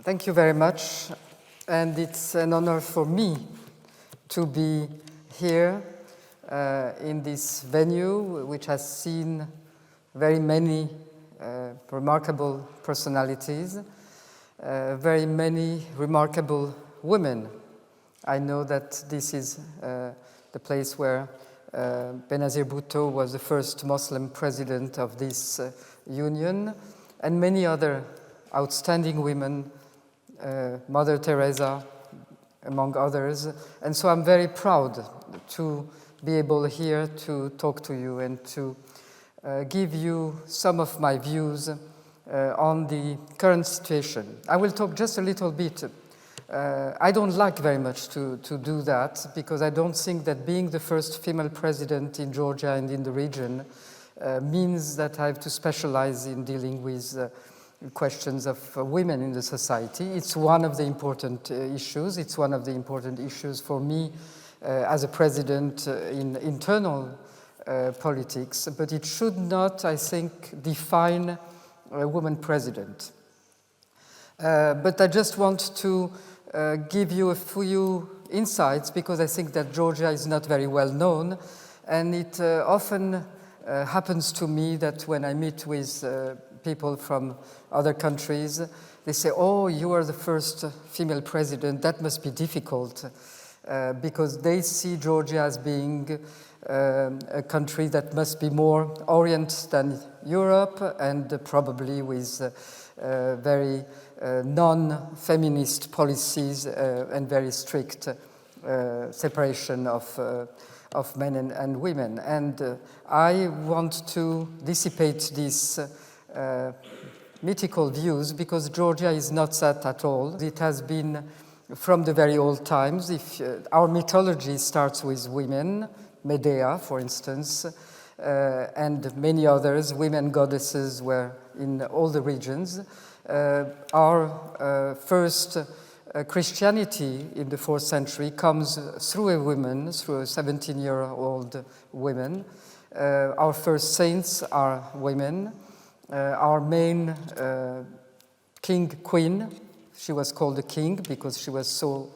Thank you very much, and it's an honor for me to be here in this venue, which has seen very many remarkable personalities, very many remarkable women. I know that this is the place where Benazir Bhutto was the first Muslim president of this union, and many other outstanding women, Mother Teresa, among others. And so I'm very proud to be able here to talk to you and to give you some of my views on the current situation. I will talk just a little bit. I don't like very much to do that because I don't think that being the first female president in Georgia and in the region means that I have to specialize in dealing with questions of women in the society. It's one of the important issues. It's one of the important issues for me as a president in internal politics, but it should not, I think, define a woman president. But I just want to give you a few insights because I think that Georgia is not very well known, and it often happens to me that when I meet with people from other countries, they say, oh, you are the first female president, that must be difficult, because they see Georgia as being a country that must be more oriented than Europe and probably with very non-feminist policies and very strict separation of men and women. And I want to dissipate these mythical views because Georgia is not that at all. It has been from the very old times. If our mythology starts with women, Medea, for instance, and many others, women goddesses were in all the regions. Our first Christianity in the 4th century comes through a woman, through a 17-year-old woman. Our first saints are women. Our main queen, she was called a king because she was so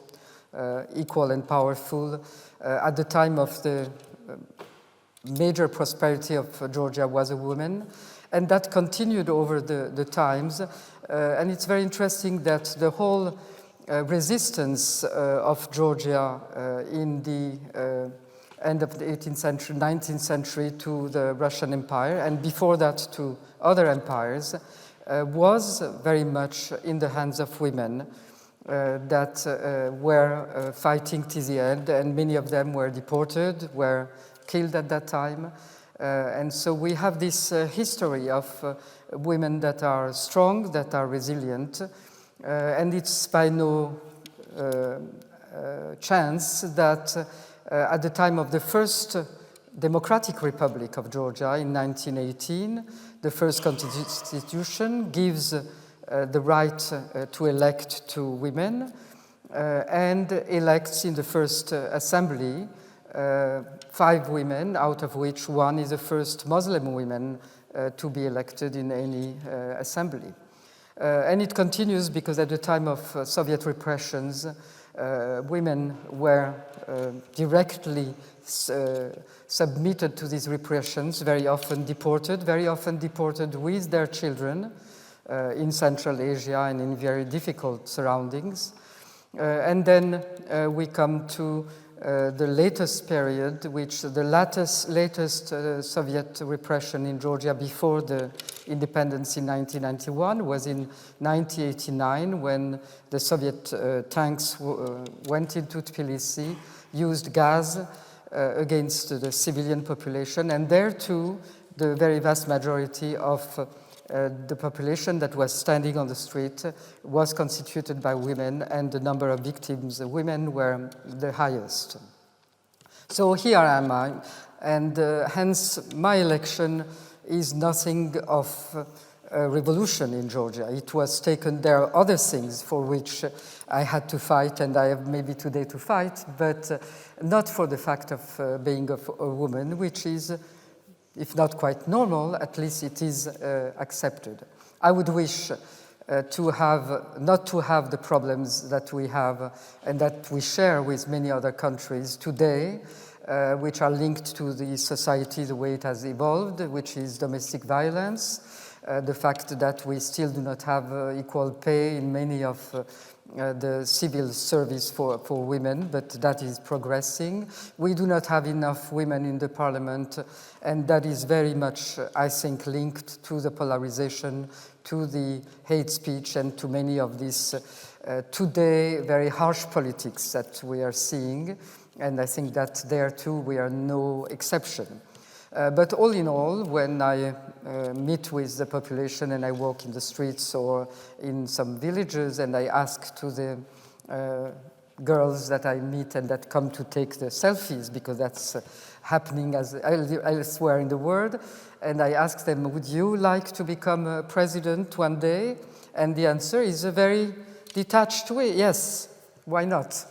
equal and powerful. At the time of the major prosperity of Georgia was a woman, and that continued over the times. And it's very interesting that the whole resistance of Georgia in the end of the 18th century, 19th century to the Russian Empire, and before that to other empires, was very much in the hands of women that were fighting to the end, and many of them were deported, were killed at that time. And so we have this history of women that are strong, that are resilient, and it's by no chance that at the time of the first Democratic Republic of Georgia in 1918, the first constitution gives the right to elect to women and elects in the first assembly 5 women, out of which one is the first Muslim woman to be elected in any assembly. And it continues because at the time of Soviet repressions, women were directly submitted to these repressions, very often deported with their children in Central Asia and in very difficult surroundings. And then we come to the latest period, which the latest Soviet repression in Georgia before the independence in 1991 was in 1989 when the Soviet tanks went into Tbilisi, used gas against the civilian population, and there too the very vast majority of the population that was standing on the street was constituted by women, and the number of victims, the women, were the highest. So here am I, and hence my election is nothing of a revolution in Georgia. It was taken, there are other things for which I had to fight, and I have maybe today to fight, but not for the fact of being a woman, which is, if not quite normal, at least it is accepted. I would wish not to have the problems that we have and that we share with many other countries today, which are linked to the society, the way it has evolved, which is domestic violence, the fact that we still do not have equal pay in many of the civil service for women, but that is progressing. We do not have enough women in the parliament, and that is very much, I think, linked to the polarization, to the hate speech, and to many of these today very harsh politics that we are seeing. And I think that there too we are no exception. But all in all, when I meet with the population and I walk in the streets or in some villages and I ask to the girls that I meet and that come to take the selfies, because that's happening as elsewhere in the world, and I ask them, would you like to become a president one day? And the answer is a very detached way, yes, why not?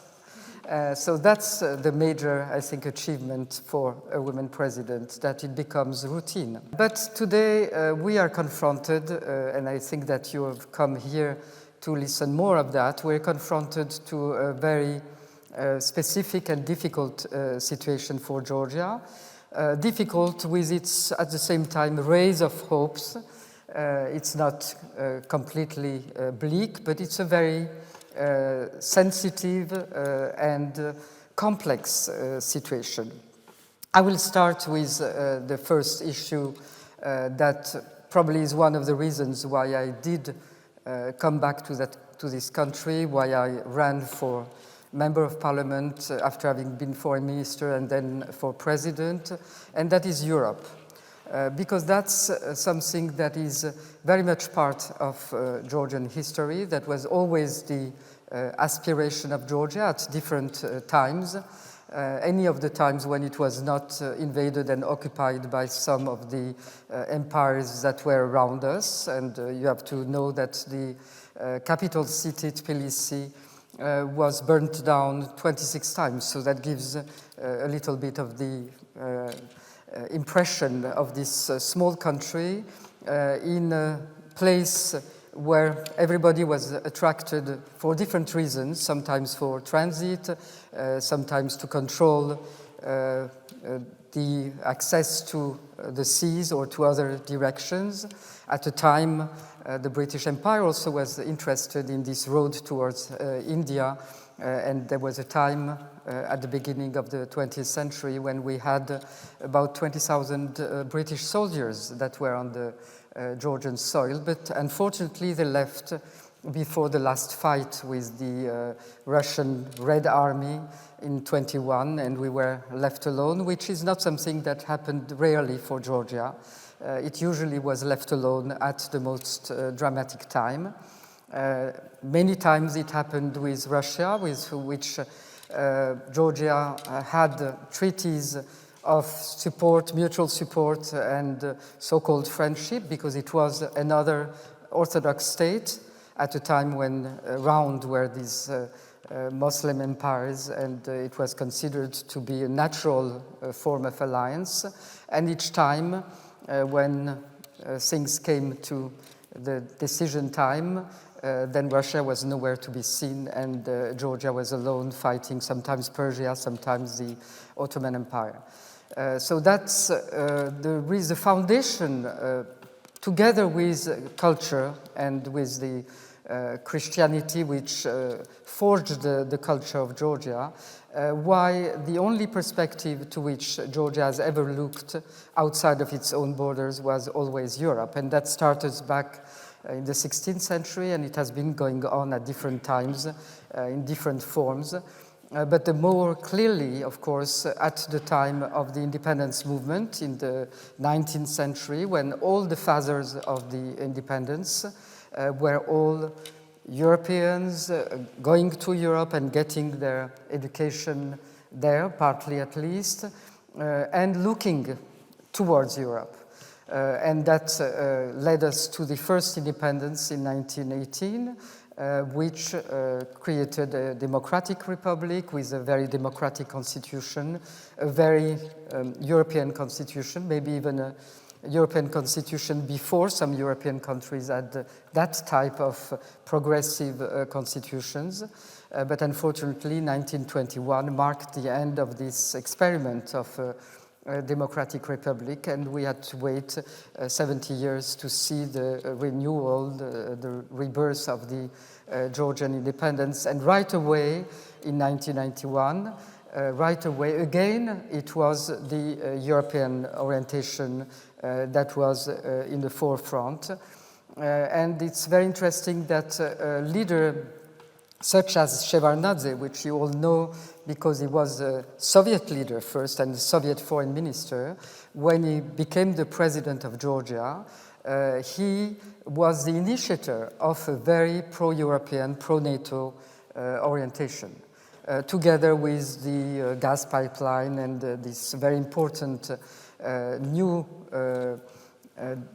So that's the major, I think, achievement for a woman president, that it becomes routine. But today we are confronted, and I think that you have come here to listen more of that, we're confronted to a very specific and difficult situation for Georgia. Difficult with its, at the same time, rays of hopes. It's not completely bleak, but it's a very sensitive and complex situation. I will start with the first issue that probably is one of the reasons why I did come back to this country, why I ran for Member of Parliament after having been Foreign Minister and then for President, and that is Europe. Because that's something that is very much part of Georgian history, that was always the aspiration of Georgia at different times, any of the times when it was not invaded and occupied by some of the empires that were around us. And you have to know that the capital city, Tbilisi, was burnt down 26 times, so that gives a little bit of the impression of this small country in a place where everybody was attracted for different reasons, sometimes for transit, sometimes to control the access to the seas or to other directions. At a time, the British Empire also was interested in this road towards India, and there was a time at the beginning of the 20th century when we had about 20,000 British soldiers that were on the Georgian soil, but unfortunately they left before the last fight with the Russian Red Army in 21, and we were left alone, which is not something that happened rarely for Georgia. It usually was left alone at the most dramatic time. Many times it happened with Russia, with which Georgia had treaties of support, mutual support, and so-called friendship, because it was another Orthodox state at a time when around were these Muslim empires, and it was considered to be a natural form of alliance. And each time when things came to the decision time, then Russia was nowhere to be seen, and Georgia was alone fighting sometimes Persia, sometimes the Ottoman Empire. So that's the foundation, together with culture and with the Christianity, which forged the culture of Georgia, why the only perspective to which Georgia has ever looked outside of its own borders was always Europe. And that started back in the 16th century, and it has been going on at different times in different forms. But the more clearly, of course, at the time of the independence movement in the 19th century, when all the fathers of the independence were all Europeans going to Europe and getting their education there, partly at least, and looking towards Europe. And that led us to the first independence in 1918, which created a democratic republic with a very democratic constitution, a very European constitution, maybe even a European constitution before some European countries had that type of progressive constitutions. But unfortunately, 1921 marked the end of this experiment of a democratic republic, and we had to wait 70 years to see the renewal, the rebirth of the Georgian independence. And right away, in 1991, right away, again, it was the European orientation that was in the forefront. And it's very interesting that a leader such as Shevardnadze, which you all know because he was a Soviet leader first and a Soviet foreign minister, when he became the president of Georgia, he was the initiator of a very pro-European, pro-NATO orientation. Together with the gas pipeline and these very important new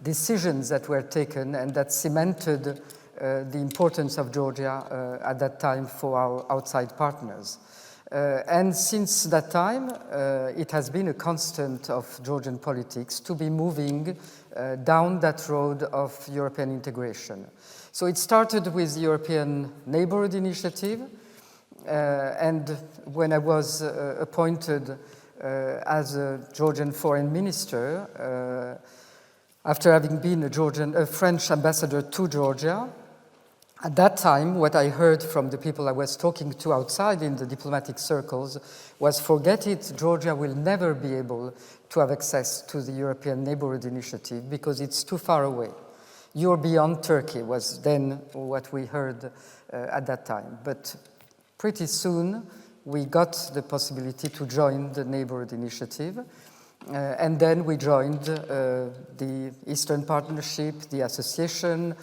decisions that were taken and that cemented the importance of Georgia at that time for our outside partners. And since that time, it has been a constant of Georgian politics to be moving down that road of European integration. So it started with the European Neighborhood Initiative, and when I was appointed as a Georgian foreign minister, after having been a French ambassador to Georgia, at that time, what I heard from the people I was talking to outside in the diplomatic circles was, forget it, Georgia will never be able to have access to the European Neighborhood Initiative because it's too far away. You're beyond Turkey was then what we heard at that time. But pretty soon, we got the possibility to join the Neighborhood Initiative. And then we joined the Eastern Partnership, the Association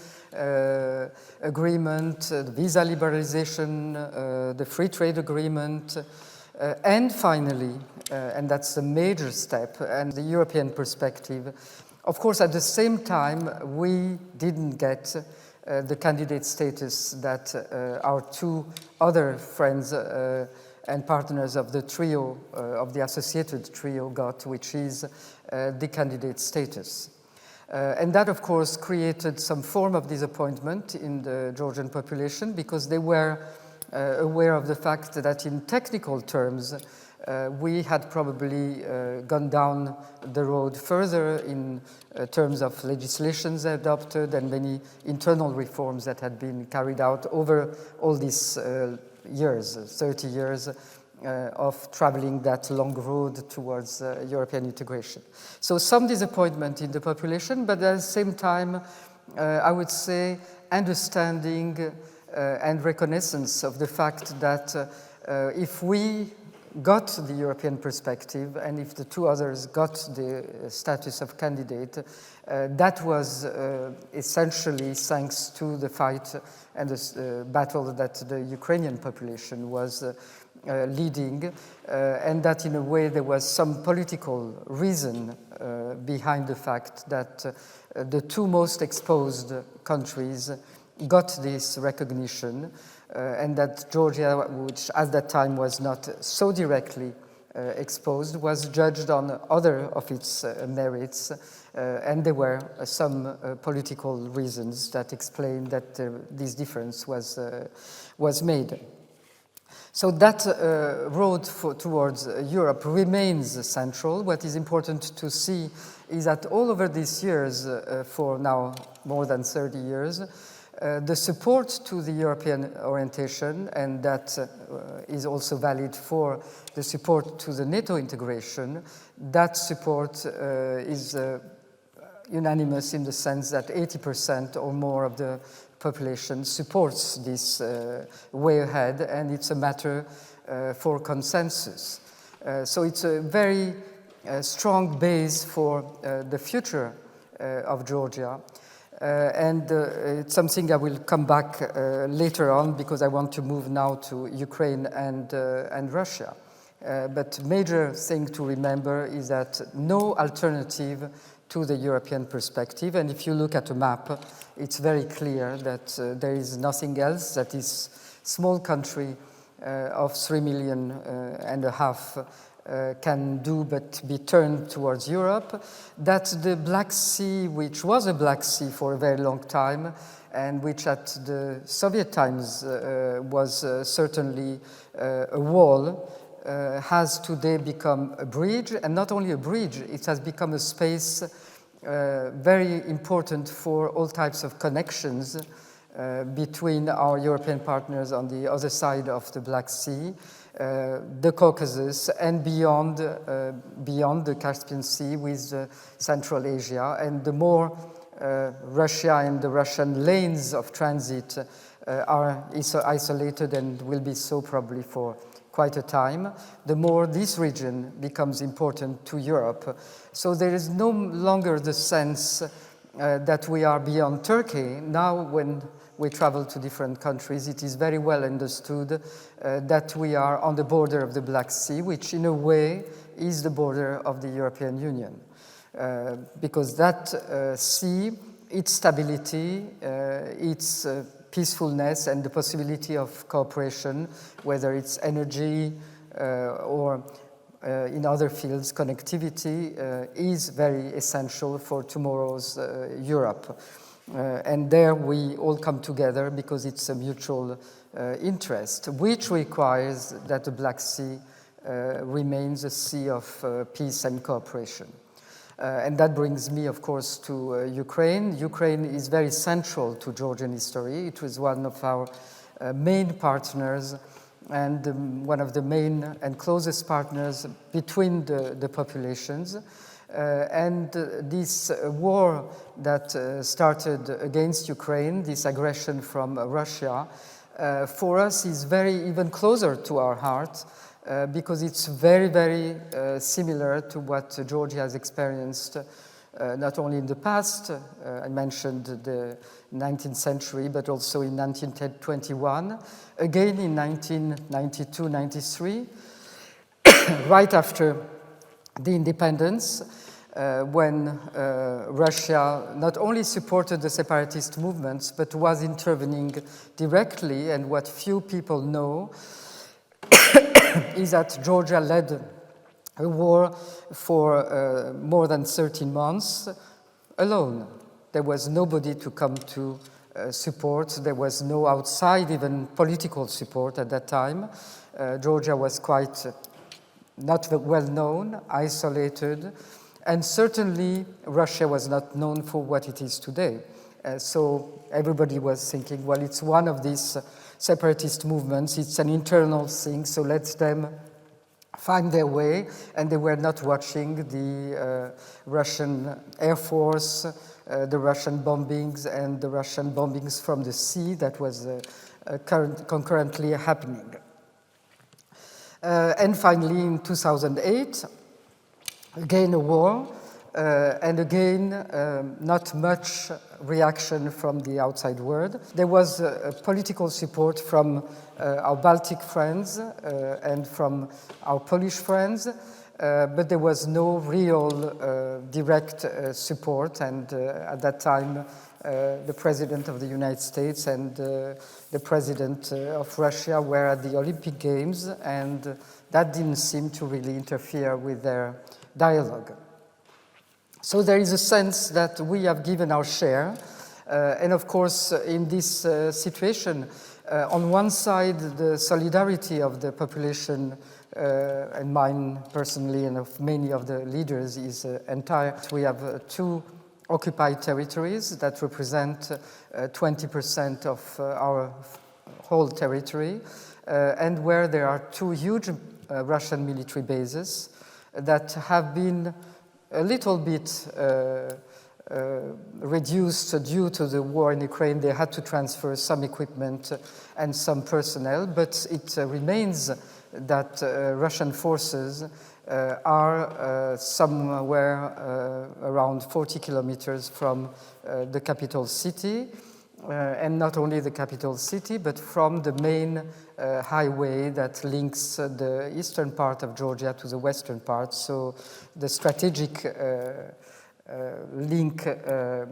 Agreement, the visa liberalization, the Free Trade Agreement, and finally, and that's a major step, and the European perspective. Of course, at the same time, we didn't get the candidate status that our two other friends and partners of the trio, of the associated trio got, which is the candidate status. And that, of course, created some form of disappointment in the Georgian population because they were aware of the fact that in technical terms, we had probably gone down the road further in terms of legislations adopted and many internal reforms that had been carried out over all these years, 30 years of traveling that long road towards European integration. So some disappointment in the population, but at the same time, I would say understanding and reconnaissance of the fact that if we got the European perspective and if the two others got the status of candidate, that was essentially thanks to the fight and the battle that the Ukrainian population was leading, and that in a way there was some political reason behind the fact that the two most exposed countries got this recognition, and that Georgia, which at that time was not so directly exposed, was judged on other of its merits, and there were some political reasons that explained that this difference was made. So that road towards Europe remains central. What is important to see is that all over these years, for now more than 30 years, the support to the European orientation, and that is also valid for the support to the NATO integration, that support is unanimous in the sense that 80% or more of the population supports this way ahead, and it's a matter for consensus. So it's a very strong base for the future of Georgia. And it's something I will come back later on because I want to move now to Ukraine and Russia. But major thing to remember is that no alternative to the European perspective. And if you look at a map, it's very clear that there is nothing else. That is small country of 3.5 million can do but be turned towards Europe, that the Black Sea, which was a Black Sea for a very long time, and which at the Soviet times was certainly a wall, has today become a bridge, and not only a bridge, it has become a space very important for all types of connections between our European partners on the other side of the Black Sea, the Caucasus, and beyond the Caspian Sea with Central Asia. And the more Russia and the Russian lanes of transit are isolated and will be so probably for quite a time, the more this region becomes important to Europe. So there is no longer the sense that we are beyond Turkey. Now when we travel to different countries, it is very well understood that we are on the border of the Black Sea, which in a way is the border of the European Union. Because that sea, its stability, its peacefulness and the possibility of cooperation, whether it's energy or in other fields, connectivity, is very essential for tomorrow's Europe. And there we all come together because it's a mutual interest, which requires that the Black Sea remains a sea of peace and cooperation. And that brings me, of course, to Ukraine. Ukraine is very central to Georgian history. It was one of our main partners and one of the main and closest partners between the populations. And this war that started against Ukraine, this aggression from Russia, for us is very even closer to our heart because it's very, very similar to what Georgia has experienced not only in the past, I mentioned the 19th century, but also in 1921, again in 1992-93, right after the independence, when Russia not only supported the separatist movements, but was intervening directly, and what few people know is that Georgia led a war for more than 13 months alone. There was nobody to come to support. There was no outside even political support at that time. Georgia was quite not well known, isolated, and certainly Russia was not known for what it is today. So everybody was thinking, well, it's one of these separatist movements, it's an internal thing, so let them find their way, and they were not watching the Russian Air Force, the Russian bombings, and the Russian bombings from the sea that was concurrently happening. And finally, in 2008, again a war, and again not much reaction from the outside world. There was political support from our Baltic friends and from our Polish friends, but there was no real direct support, and at that time the President of the United States and the President of Russia were at the Olympic Games, and that didn't seem to really interfere with their dialogue. So there is a sense that we have given our share, and of course in this situation, on one side the solidarity of the population and mine personally and of many of the leaders is entire. We have two occupied territories that represent 20% of our whole territory, and where there are two huge Russian military bases that have been a little bit reduced due to the war in Ukraine. They had to transfer some equipment and some personnel, but it remains that Russian forces are somewhere around 40 kilometers from the capital city, and not only the capital city, but from the main highway that links the eastern part of Georgia to the western part. So the strategic link, the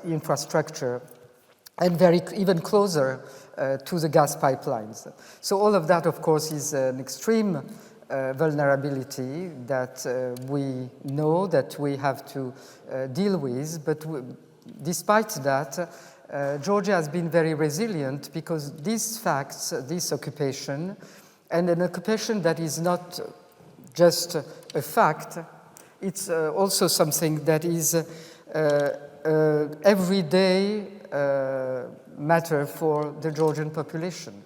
infrastructure, and even closer to the gas pipelines. So all of that, of course, is an extreme vulnerability that we know that we have to deal with, but despite that, Georgia has been very resilient because these facts, this occupation, and an occupation that is not just a fact, it's also something that is everyday matter for the Georgian population.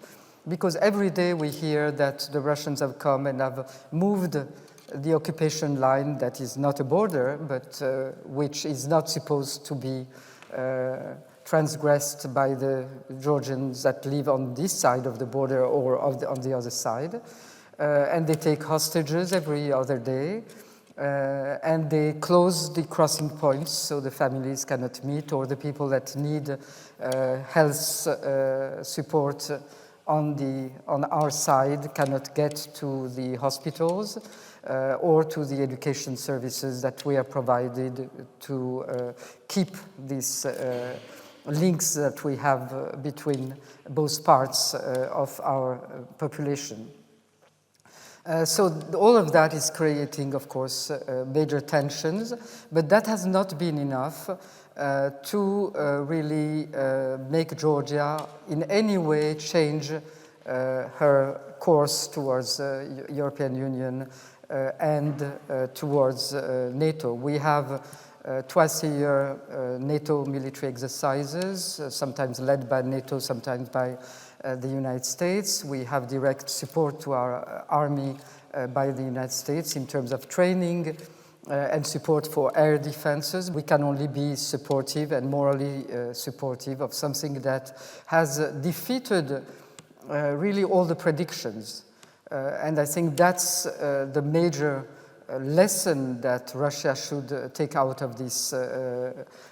Because every day we hear that the Russians have come and have moved the occupation line that is not a border, but which is not supposed to be transgressed by the Georgians that live on this side of the border or on the other side. And they take hostages every other day. And they close the crossing points so the families cannot meet, or the people that need health support on our side cannot get to the hospitals or to the education services that we are provided to keep these links that we have between both parts of our population. So all of that is creating, of course, major tensions, but that has not been enough to really make Georgia in any way change her course towards European Union and towards NATO. We have twice a year NATO military exercises, sometimes led by NATO, sometimes by the United States. We have direct support to our army by the United States in terms of training and support for air defenses. We can only be supportive and morally supportive of something that has defeated really all the predictions. And I think that's the major lesson that Russia should take out of this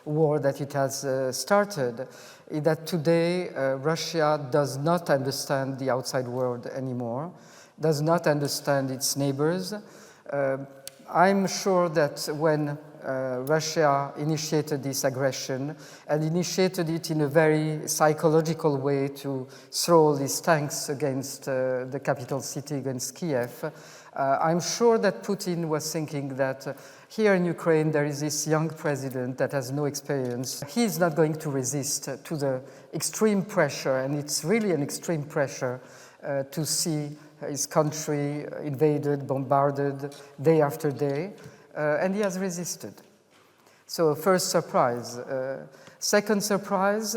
war that it has started, is that today Russia does not understand the outside world anymore, does not understand its neighbors. I'm sure that when Russia initiated this aggression and initiated it in a very psychological way to throw all these tanks against the capital city, against Kiev, I'm sure that Putin was thinking that here in Ukraine there is this young president that has no experience. He's not going to resist to the extreme pressure, and it's really an extreme pressure to see his country invaded, bombarded day after day, and he has resisted. So first surprise. Second surprise,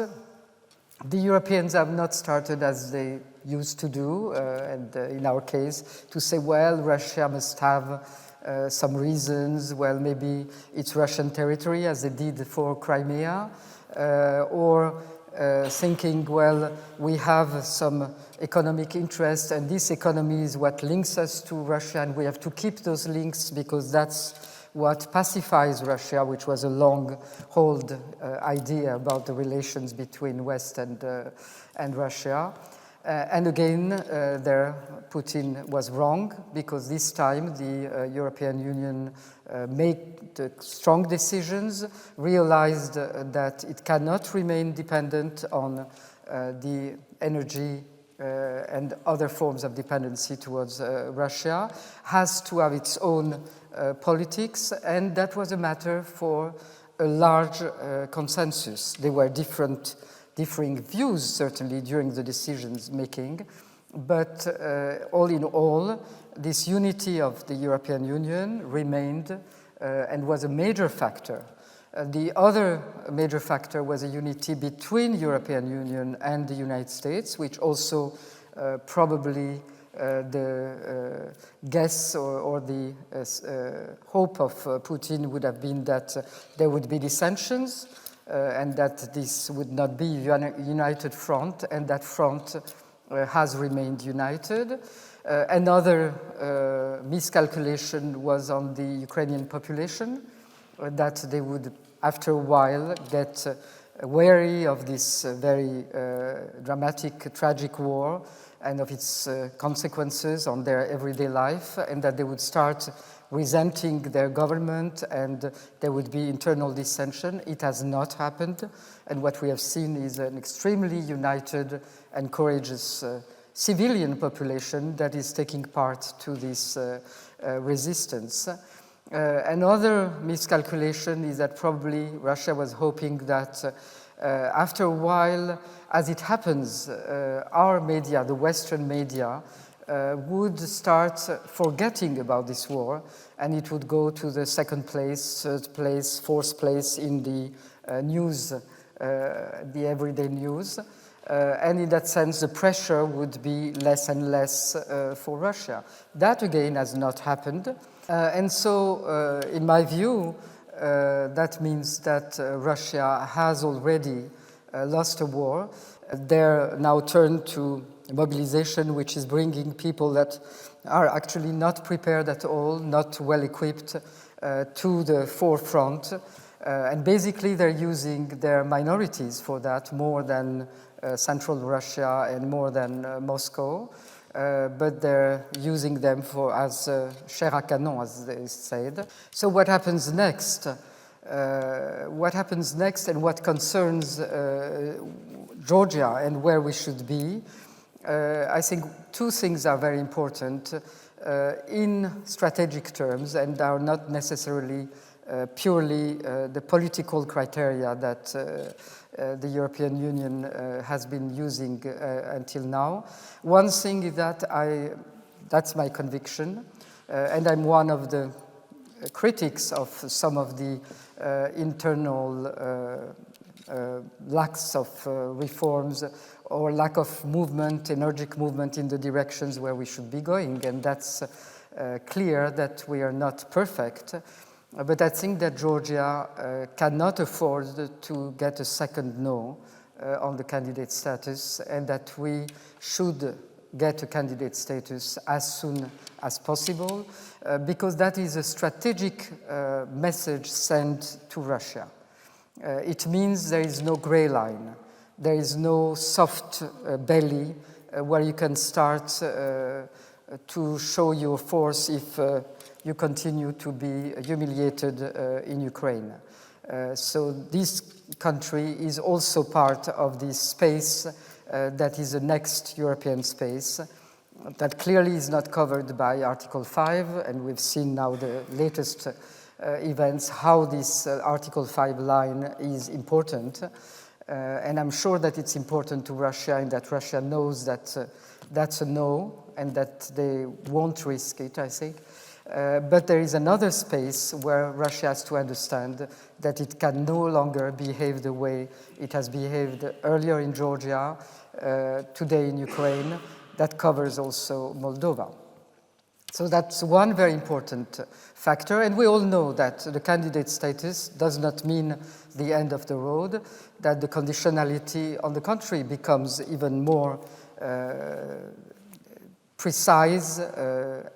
the Europeans have not started as they used to do, and in our case, to say, well, Russia must have some reasons, well, maybe it's Russian territory, as they did for Crimea, or thinking, well, we have some economic interest, and this economy is what links us to Russia, and we have to keep those links because that's what pacifies Russia, which was a long-hold idea about the relations between West and Russia. And again, there Putin was wrong, because this time the European Union made strong decisions, realized that it cannot remain dependent on the energy and other forms of dependency towards Russia, has to have its own politics, and that was a matter for a large consensus. There were differing views, certainly, during the decisions making, but all in all, this unity of the European Union remained and was a major factor. The other major factor was a unity between European Union and the United States, which also probably the guess or the hope of Putin would have been that there would be dissensions, and that this would not be a united front, and that front has remained united. Another miscalculation was on the Ukrainian population, that they would, after a while, get wary of this very dramatic, tragic war and of its consequences on their everyday life, and that they would start resenting their government and there would be internal dissension. It has not happened, and what we have seen is an extremely united and courageous civilian population that is taking part to this resistance. Another miscalculation is that probably Russia was hoping that after a while, as it happens, our media, the Western media, would start forgetting about this war, and it would go to the second place, third place, fourth place in the news, the everyday news. And in that sense, the pressure would be less and less for Russia. That, again, has not happened. And so, in my view, that means that Russia has already lost a war. They're now turned to mobilization, which is bringing people that are actually not prepared at all, not well equipped, to the forefront. And basically, they're using their minorities for that more than Central Russia and more than Moscow. But they're using them for as chair à canon, as they said. So what happens next? What happens next and what concerns Georgia and where we should be? I think two things are very important in strategic terms and are not necessarily purely the political criteria that the European Union has been using until now. One thing is that that's my conviction, and I'm one of the critics of some of the internal lacks of reforms or lack of movement, energetic movement in the directions where we should be going, and that's clear that we are not perfect. But I think that Georgia cannot afford to get a second no on the candidate status, and that we should get a candidate status as soon as possible, because that is a strategic message sent to Russia. It means there is no gray line. There is no soft belly where you can start to show your force if you continue to be humiliated in Ukraine. So this country is also part of this space that is the next European space that clearly is not covered by Article 5, and we've seen now the latest events how this Article 5 line is important. And I'm sure that it's important to Russia and that Russia knows that that's a no and that they won't risk it, I think. But there is another space where Russia has to understand that it can no longer behave the way it has behaved earlier in Georgia, today in Ukraine, that covers also Moldova. So that's one very important factor, and we all know that the candidate status does not mean the end of the road, that the conditionality, on the contrary, becomes even more precise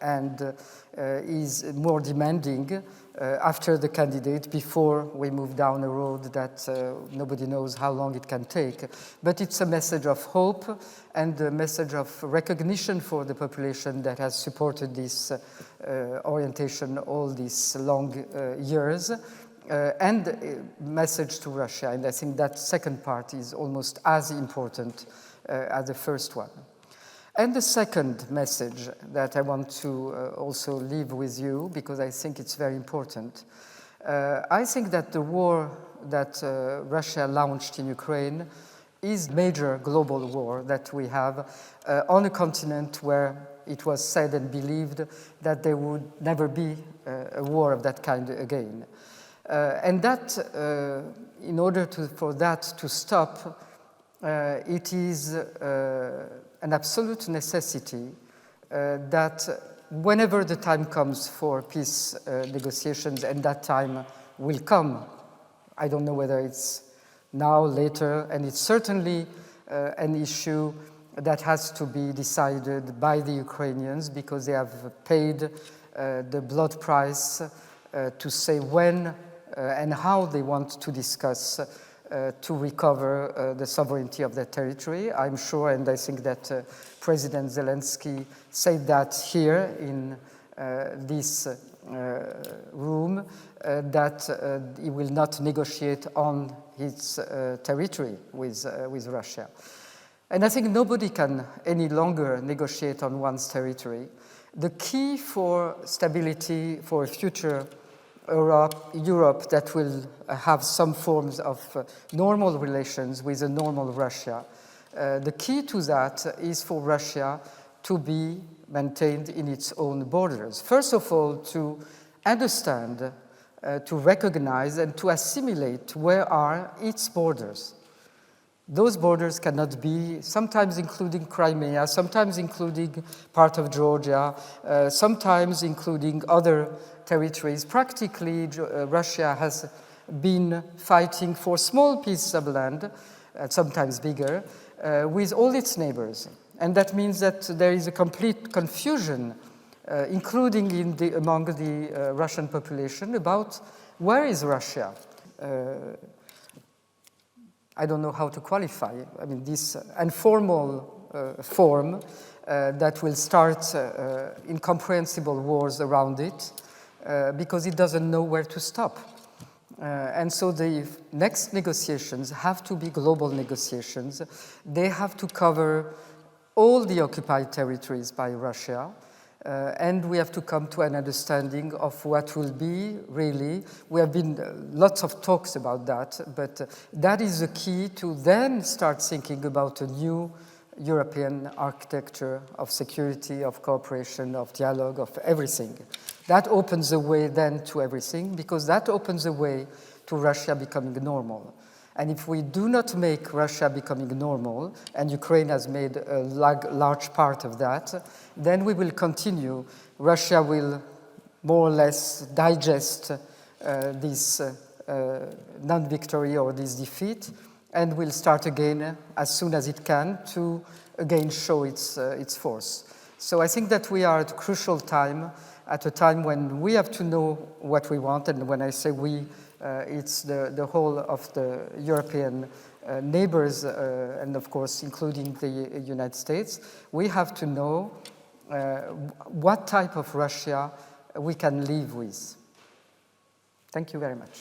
and is more demanding after the candidate, before we move down a road that nobody knows how long it can take. But it's a message of hope and a message of recognition for the population that has supported this orientation all these long years, and a message to Russia. And I think that second part is almost as important as the first one. And the second message that I want to also leave with you, because I think it's very important, I think that the war that Russia launched in Ukraine is a major global war that we have on a continent where it was said and believed that there would never be a war of that kind again. And that, in order for that to stop, it is an absolute necessity that whenever the time comes for peace negotiations, and that time will come, I don't know whether it's now, later, and it's certainly an issue that has to be decided by the Ukrainians, because they have paid the blood price to say when and how they want to discuss to recover the sovereignty of their territory. I'm sure, and I think that President Zelensky said that here in this room, that he will not negotiate on his territory with Russia. And I think nobody can any longer negotiate on one's territory. The key for stability, for a future Europe that will have some forms of normal relations with a normal Russia, the key to that is for Russia to be maintained in its own borders. First of all, to understand, to recognize and to assimilate where are its borders. Those borders cannot be, sometimes including Crimea, sometimes including part of Georgia, sometimes including other territories. Practically, Russia has been fighting for small pieces of land, sometimes bigger, with all its neighbors. And that means that there is a complete confusion, including among the Russian population, about where is Russia. I don't know how to qualify. I mean, this informal form that will start incomprehensible wars around it because it doesn't know where to stop. And so the next negotiations have to be global negotiations. They have to cover all the occupied territories by Russia, and we have to come to an understanding of what will be really. We have been lots of talks about that, but that is the key to then start thinking about a new European architecture of security, of cooperation, of dialogue, of everything. That opens the way then to everything, because that opens the way to Russia becoming normal. And if we do not make Russia becoming normal, and Ukraine has made a large part of that, then we will continue. Russia will more or less digest this non-victory or this defeat, and will start again as soon as it can to again show its force. So I think that we are at a crucial time, at a time when we have to know what we want, and when I say we, it's the whole of the European neighbors, and of course including the United States. We have to know what type of Russia we can live with. Thank you very much.